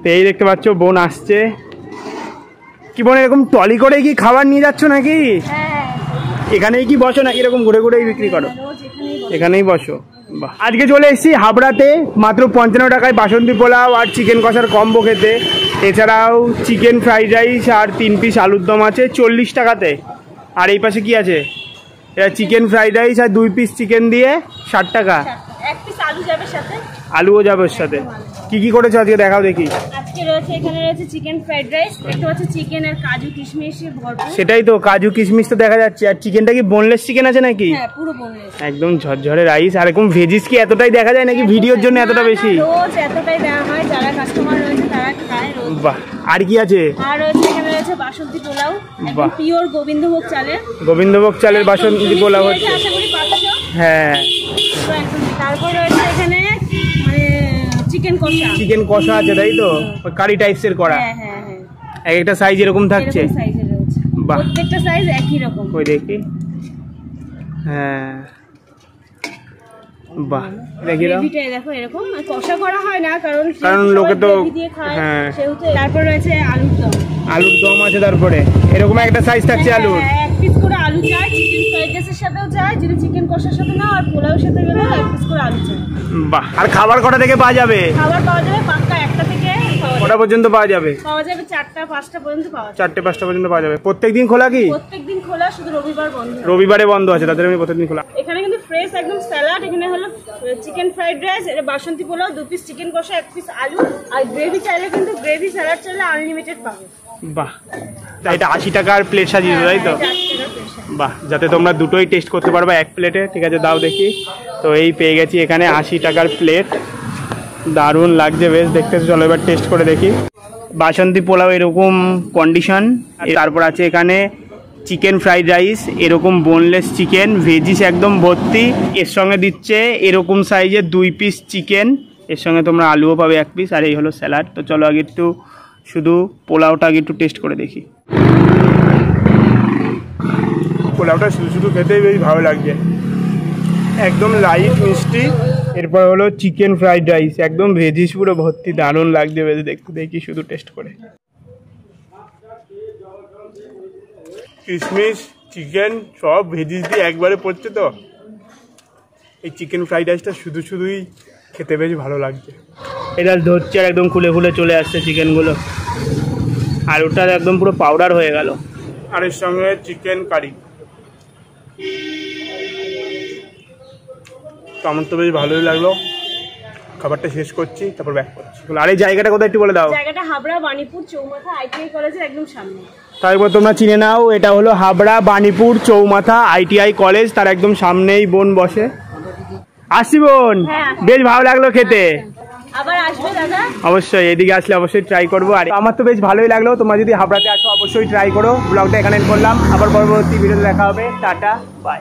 তো এই দেখতে পাচ্ছ বোন আসছে। কি বোন এরকম ট্রলি করে কি খাবার নিয়ে যাচ্ছ নাকি? এখানেই কি বসো নাকি এরকম ঘুরে ঘুরেই বিক্রি করো? এখানেই বসো। বাহ। আজকে চলে এসেছি হাবড়াতে মাত্র 55 টাকায় বাসন্তী পোলাও আর চিকেন কষার কম্বো খেতে। এছাড়াও চিকেন ফ্রাইড রাইস আর 3 পিস আলুর দম আছে 40 টাকাতে। আর এই পাশে কি আছে? এটা চিকেন ফ্রাইড রাইস আর 2 পিস চিকেন দিয়ে 60 টাকা। 1 পিস আলু যাবে সাথে, আলুও যাবে ওর সাথে। কি কি করেছো আজকে দেখাও দেখি। আজকে রয়েছে এখানে রয়েছে চিকেন ফ্রাইড রাইস, দেখতে পাচ্ছ চিকেন আর কাজু কিশমিশে ভরপুর। সেটাই তো, কাজু কিশমিশ তো দেখা যাচ্ছে। আর চিকেনটা কি বোনলেস চিকেন আছে নাকি? হ্যাঁ পুরো বোনলেস, একদম ঝরঝরে রাইস। আর এরকম ভেজিস কি এতটাই দেখা যায় নাকি ভিডিওর জন্য এতটা বেশি? রোজ এতটাই দেওয়া হয়, যারা কাস্টমার রয়েছে তারা খায় রোজ। বাহ। আর কি আছে? আর রয়েছে এখানে রয়েছে বাসন্তী পোলাও, একদম পিওর গোবিন্দভোগ চালের। গোবিন্দভোগ চালের বাসন্তী পোলাও হচ্ছে। আশা করি পাচ্ছ। হ্যাঁ। তারপর রয়েছে এখানে মানে চিকেন কষা। চিকেন কষা আছে তাই তো, কারি টাইপসের করা। হ্যাঁ হ্যাঁ হ্যাঁ। এক একটা সাইজ এরকম থাকছে। এরকম সাইজের রয়েছে। বাহ। প্রত্যেকটা সাইজ একই রকম। ওই দেখি। হ্যাঁ। বাহ। দেখি দাও। গ্রেভিটা দেখো এরকম কষা করা হয় না, কারণ লোকে তো হ্যাঁ সেহেতু। তারপর রয়েছে আলুর দম। আলুর দম আছে তারপরে এরকম একটা সাইজ থাকছে আলুর। 1 পিস করে আলু চাই, চিকেন ফ্রাইড রাইসের সাথেও চাই, যদি চিকেন কষার সাথে না আর পোলাওর সাথে গেলে 1 পিস করে আলু চাই। বাহ। আর খাবার কটা থেকে পাওয়া যাবে? খাবার পাওয়া যাবে পাক্কা 1টা থেকে কটা পর্যন্ত পাওয়া যাবে? পাওয়া যাবে 4টা 5টা পর্যন্ত পাওয়া যাবে। 4টে 5টা পর্যন্ত পাওয়া যাবে। প্রত্যেকদিন খোলা কি? প্রত্যেকদিন খোলা, শুধু রবিবার বন্ধ। রবিবারে বন্ধ আছে, তাদের আমি প্রত্যেকদিন খোলা। এখানে কিন্তু ফ্রেশ একদম স্যালাড, এখানে হলো চিকেন ফ্রাইড রাইস, এটা বাসন্তী পোলাও, 2 পিস চিকেন কষা, 1 পিস আলু, আর গ্রেভি চাইলে কিন্তু গ্রেভি স্যালাড চাইলে আনলিমিটেড পাবে। বাহ। এটা 80 টাকার প্লেট সাজিয়েছো তাই তো? বাহ। যাতে তোমরা দুটোই টেস্ট করতে পারবে এক প্লেটে। ঠিক আছে দাও দেখি। তো এই পেয়ে গেছি এখানে 80 টাকার প্লেট। দারুণ লাগছে বেশ দেখতে। চলো এবার টেস্ট করে দেখি। বাসন্তী পোলাও এরকম কন্ডিশন। তারপর আছে এখানে চিকেন ফ্রাইড রাইস, এরকম বোনলেস চিকেন, ভেজিস একদম ভর্তি। এর সঙ্গে দিচ্ছে এরকম সাইজের 2 পিস চিকেন, এর সঙ্গে তোমরা আলুও পাবে 1 পিস। আর এই হলো স্যালাড। তো চলো আগে একটু শুধু পোলাওটা আগে একটু টেস্ট করে দেখি। পোলাওটা শুধু শুধু খেতেই বেশ ভালো লাগছে, একদম লাইট মিষ্টি। এরপর হলো চিকেন ফ্রাইড রাইস, একদম ভেজিস পুরো ভর্তি, দারুণ লাগছে বেশ দেখতে। দেখি শুধু টেস্ট করে। কিশমিশ চিকেন সব ভেজিস দিয়ে একবারে পড়ছে। তো এই চিকেন ফ্রাইড রাইসটা শুধু শুধুই খেতে বেশ ভালো লাগছে। এটা ধরছে আর একদম খুলে খুলে চলে আসছে চিকেনগুলো। আলুটা একদম পুরো পাউডার হয়ে গেল। আর এর সঙ্গে চিকেন কারি। তো আমার তো বেশ ভালোই লাগলো। খাবারটা শেষ করছি, তারপর ব্যাক করছি। আর এই জায়গাটা কোথায় একটু বলে দাও। জায়গাটা হাবড়া বাণীপুর চৌমাথা আইটিআই কলেজের একদম সামনে। তারপর তোমরা চিনে নাও, এটা হলো হাবড়া বাণীপুর চৌমাথা আইটিআই কলেজ, তার একদম সামনেই বোন বসে। আসি বোন, বেশ ভালো লাগলো খেতে। আবার আসবে দাদা? অবশ্যই, এদিকে আসলে অবশ্যই ট্রাই করবো। আর আমার তো বেশ ভালোই লাগলো। তোমরা যদি হাবড়াতে আসো অবশ্যই ট্রাই করো। ব্লগটা এখানে করলাম, আবার পরবর্তী ভিডিওতে দেখা হবে। Tata bye.